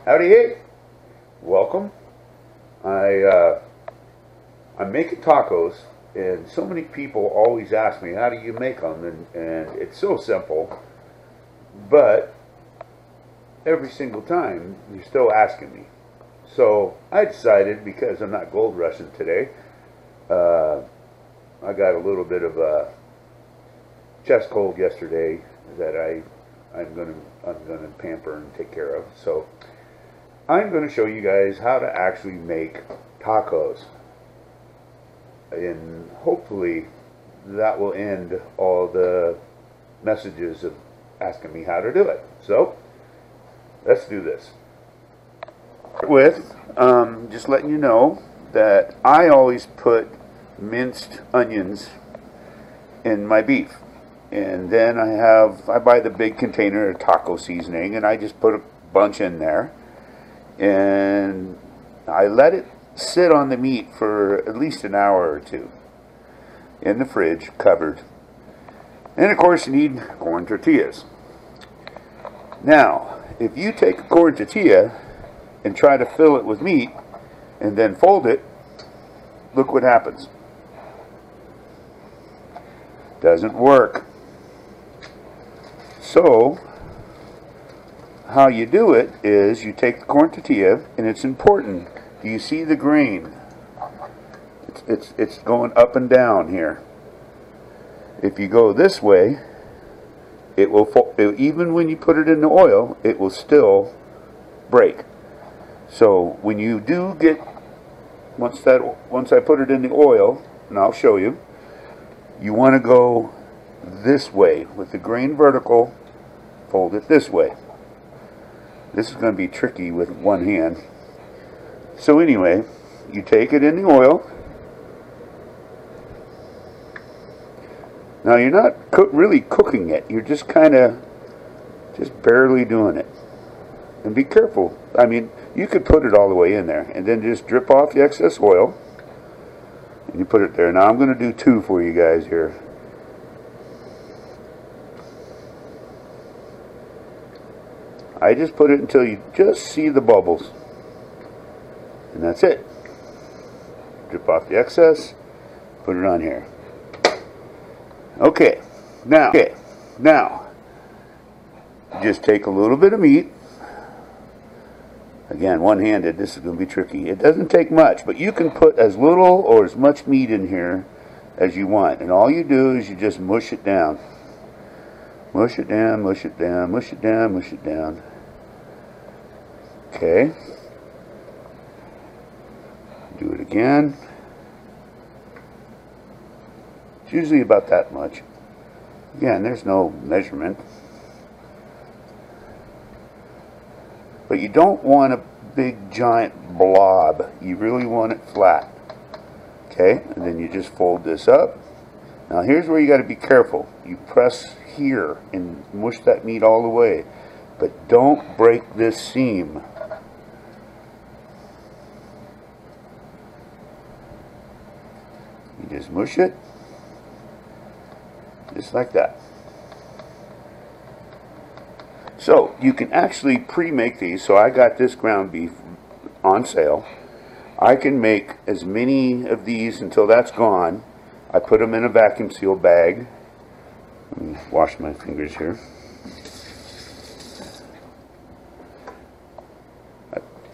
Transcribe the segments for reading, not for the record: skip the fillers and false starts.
Howdy, hey, welcome. I'm making tacos, and so many people always ask me, how do you make them? And it's so simple, but every single time you're still asking me. So I decided, because I'm not gold rushing today, I got a little bit of a chest cold yesterday that I'm gonna pamper and take care of. So I'm going to show you guys how to actually make tacos, and hopefully that will end all the messages of asking me how to do it. So let's do this. With just letting you know that I always put minced onions in my beef, and then I buy the big container of taco seasoning, and I just put a bunch in there. And I let it sit on the meat for at least an hour or two in the fridge, covered. And of course you need corn tortillas. Now, if you take a corn tortilla and try to fill it with meat and then fold it, look what happens. Doesn't work. So how you do it is you take the corn tortilla, and it's important. Do you see the grain? It's going up and down here. If you go this way, it will even when you put it in the oil, it will still break. So when you do get once I put it in the oil, and I'll show you, you want to go this way with the grain vertical. Fold it this way. This is going to be tricky with one hand. So anyway, you take it in the oil. Now you're not really cooking it. You're just just barely doing it. And be careful. I mean, you could put it all the way in there and then just drip off the excess oil. And you put it there. Now I'm going to do two for you guys here. I just put it until you just see the bubbles. And that's it. Drip off the excess. Put it on here. Okay. Now, just take a little bit of meat. Again, one-handed, this is going to be tricky. It doesn't take much, but you can put as little or as much meat in here as you want. And all you do is you just mush it down. Mush it down, mush it down, mush it down, mush it down. Okay. Do it again. It's usually about that much. Again, there's no measurement. But you don't want a big giant blob. You really want it flat. Okay, and then you just fold this up. Now here's where you got to be careful. You press here and mush that meat all the way. But don't break this seam. You just mush it, just like that. So you can actually pre-make these. So I got this ground beef on sale. I can make as many of these until that's gone. I put them in a vacuum seal bag. Let me wash my fingers here.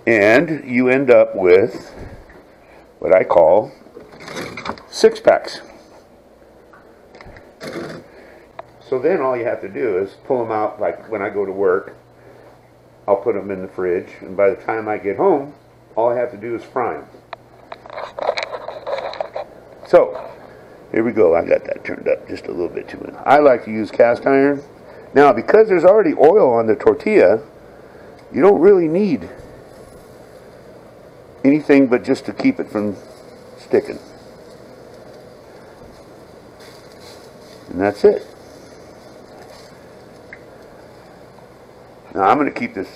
And you end up with what I call 6-packs. So then all you have to do is pull them out. Like when I go to work, I'll put them in the fridge, and by the time I get home, all I have to do is fry them. So here we go. I got that turned up just a little bit too much. I like to use cast iron. Now, because there's already oil on the tortilla, you don't really need anything but just to keep it from sticking. And that's it. Now I'm going to keep this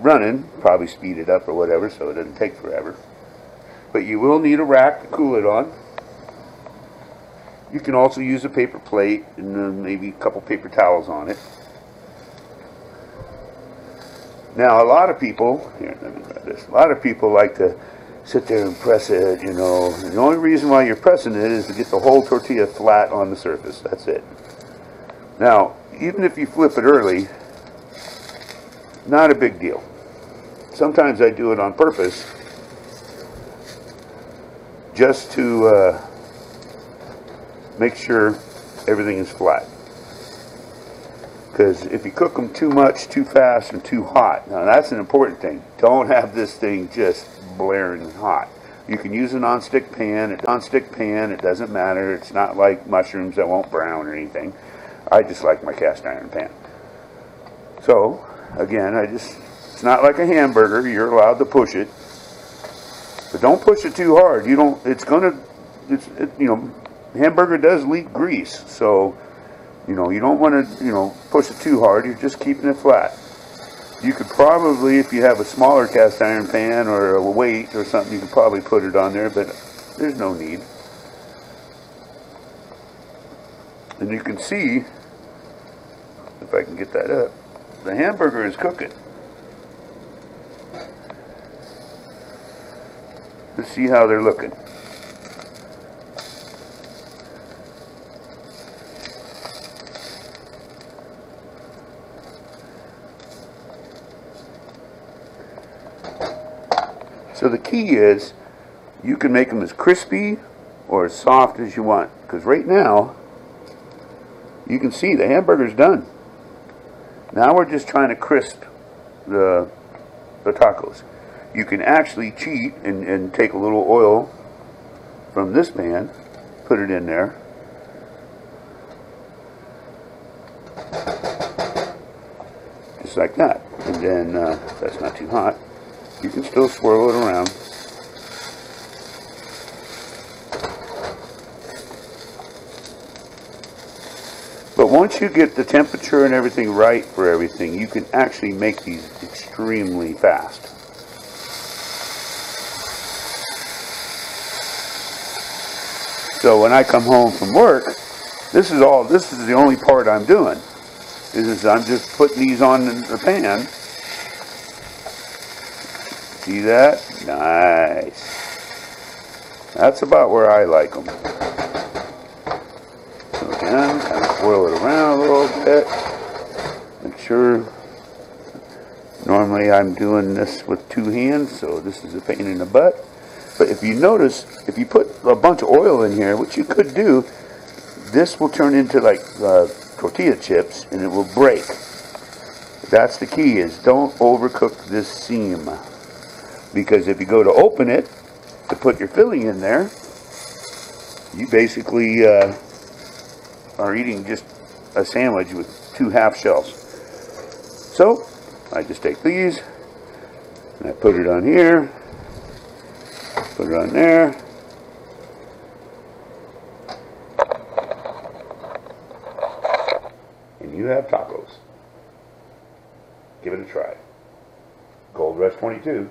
running, probably speed it up or whatever so it doesn't take forever. But you will need a rack to cool it on. You can also use a paper plate and maybe a couple paper towels on it. Now, a lot of people, here, let me grab this. A lot of people like to sit there and press it, you know. And the only reason why you're pressing it is to get the whole tortilla flat on the surface. That's it. Now, even if you flip it early, not a big deal. Sometimes I do it on purpose just to make sure everything is flat. Because if you cook them too much, too fast, and too hot, now that's an important thing. Don't have this thing just blaring hot. You can use a non-stick pan. A non-stick pan, it doesn't matter. It's not like mushrooms that won't brown or anything. I just like my cast iron pan. So, again, it's not like a hamburger. You're allowed to push it. But don't push it too hard. You know, hamburger does leak grease. So, you know, you don't want to, push it too hard. You're just keeping it flat. You could probably, if you have a smaller cast iron pan or a weight or something, you could probably put it on there, but there's no need. And you can see, if I can get that up, the hamburger is cooking. Let's see how they're looking. So the key is, you can make them as crispy or as soft as you want. Because right now, you can see the hamburger's done. Now we're just trying to crisp the tacos. You can actually cheat and take a little oil from this pan, put it in there. Just like that. And then, that's not too hot. You can still swirl it around. But once you get the temperature and everything right for everything, you can actually make these extremely fast. So when I come home from work, this is the only part I'm doing. I'm just putting these on the pan. See that? Nice. That's about where I like them. So again, kind of swirl it around a little bit. Make sure. Normally I'm doing this with two hands, so this is a pain in the butt. But if you notice, if you put a bunch of oil in here, which you could do, this will turn into like tortilla chips and it will break. That's the key, is don't overcook this seam. Because if you go to open it, to put your filling in there, you basically are eating just a sandwich with 2 half shells. So, I just take these, and I put it on here, put it on there, and you have tacos. Give it a try. Gold Rush 22.